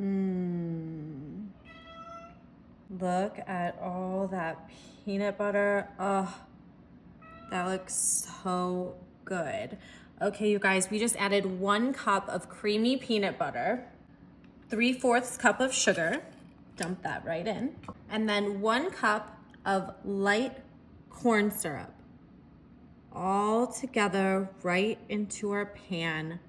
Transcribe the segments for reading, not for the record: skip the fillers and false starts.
Mmm. Look at all that peanut butter. Oh, that looks so good. Okay, you guys, we just added 1 cup of creamy peanut butter, 3/4 cup of sugar, dump that right in, and then 1 cup of light corn syrup, all together right into our pan.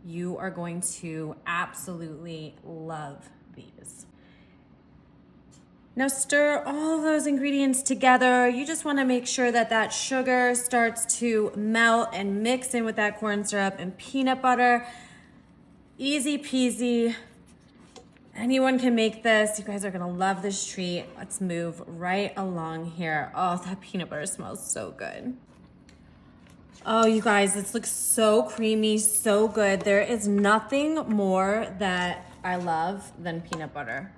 You are going to absolutely love these. Now stir all of those ingredients together. You just want to make sure that that sugar starts to melt and mix in with that corn syrup and peanut butter. Easy peasy. Anyone can make this. You guys are gonna love this treat. Let's move right along here. Oh, that peanut butter smells so good. Oh, you guys, this looks so creamy, so good. There is nothing more that I love than peanut butter.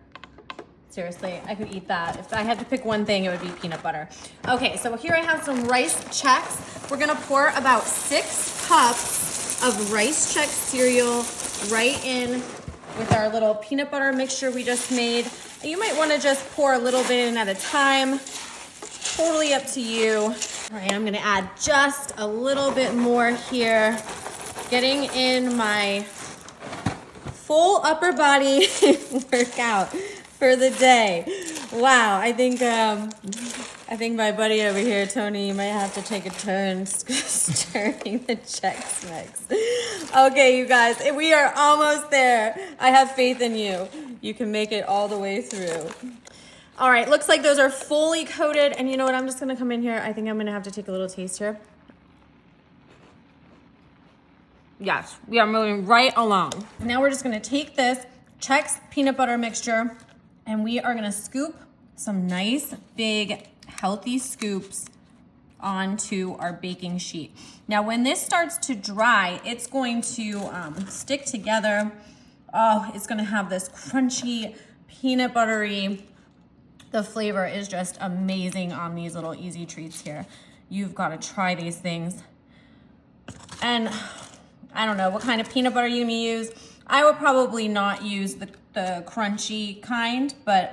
Seriously, I could eat that. If I had to pick one thing, it would be peanut butter. Okay, so here I have some rice Chex. We're gonna pour about 6 cups of rice Chex cereal right in with our little peanut butter mixture we just made. You might wanna just pour a little bit in at a time. Totally up to you. All right, I'm gonna add just a little bit more here. Getting in my full upper body workout for the day. Wow, I think my buddy over here, Tony, might have to take a turn stirring the Chex Mix. Okay, you guys, we are almost there. I have faith in you. You can make it all the way through. All right, looks like those are fully coated. And you know what, I'm just gonna come in here. I think I'm gonna have to take a little taste here. Yes, we are moving right along. Now we're just gonna take this Chex peanut butter mixture and we are gonna scoop some nice, big, healthy scoops onto our baking sheet. Now, when this starts to dry, it's going to stick together. Oh, it's gonna have this crunchy, peanut buttery. The flavor is just amazing on these little easy treats here. You've gotta try these things. And I don't know what kind of peanut butter you're gonna use. I would probably not use the crunchy kind, but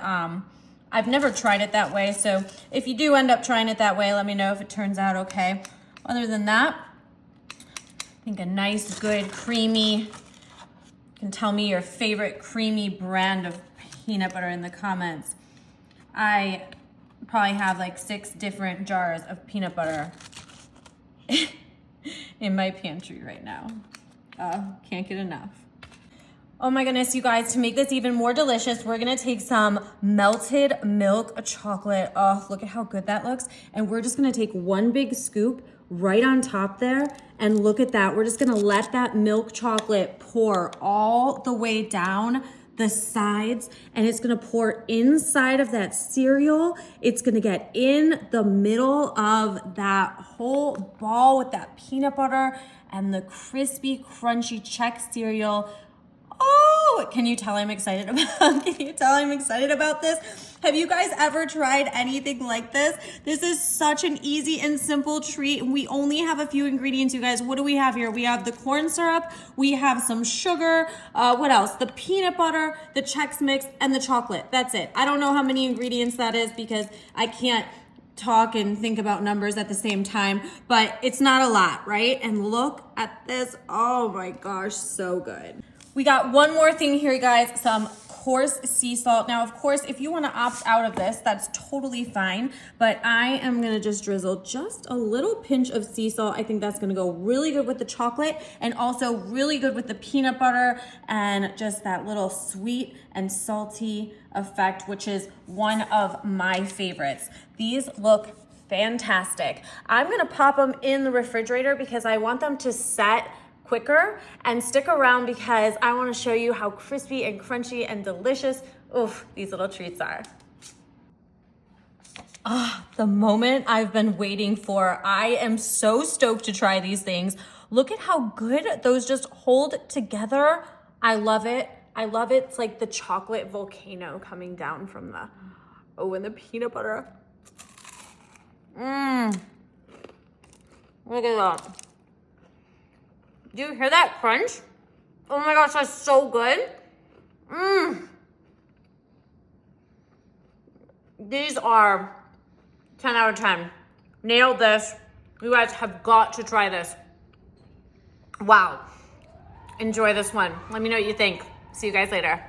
I've never tried it that way. So if you do end up trying it that way, let me know if it turns out okay. Other than that, I think a nice, good, creamy, you can tell me your favorite creamy brand of peanut butter in the comments. I probably have like 6 different jars of peanut butter in my pantry right now. Can't get enough. Oh my goodness, you guys, to make this even more delicious, we're gonna take some melted milk chocolate. Oh, look at how good that looks. And we're just gonna take 1 big scoop right on top there. And look at that, we're just gonna let that milk chocolate pour all the way down the sides, and it's gonna pour inside of that cereal. It's gonna get in the middle of that whole ball with that peanut butter and the crispy, crunchy Chex cereal. Oh, can you tell I'm excited about this? Have you guys ever tried anything like this? This is such an easy and simple treat. We only have a few ingredients, you guys. What do we have here? We have the corn syrup, we have some sugar, what else? The peanut butter, the Chex Mix, and the chocolate. That's it. I don't know how many ingredients that is because I can't talk and think about numbers at the same time, but it's not a lot, right? And look at this. Oh my gosh, so good. We got one more thing here, guys, some coarse sea salt. Now, of course, if you wanna opt out of this, that's totally fine, but I am gonna just drizzle just a little pinch of sea salt. I think that's gonna go really good with the chocolate and also really good with the peanut butter and just that little sweet and salty effect, which is one of my favorites. These look fantastic. I'm gonna pop them in the refrigerator because I want them to set quicker, and stick around because I want to show you how crispy and crunchy and delicious these little treats are. The moment I've been waiting for. I am so stoked to try these things. Look at how good those just hold together. I love it. I love it. It's like the chocolate volcano coming down from the, and the peanut butter. Look at that. Do you hear that crunch? Oh my gosh, that's so good. These are 10 out of 10. Nailed this. You guys have got to try this. Wow. Enjoy this one. Let me know what you think. See you guys later.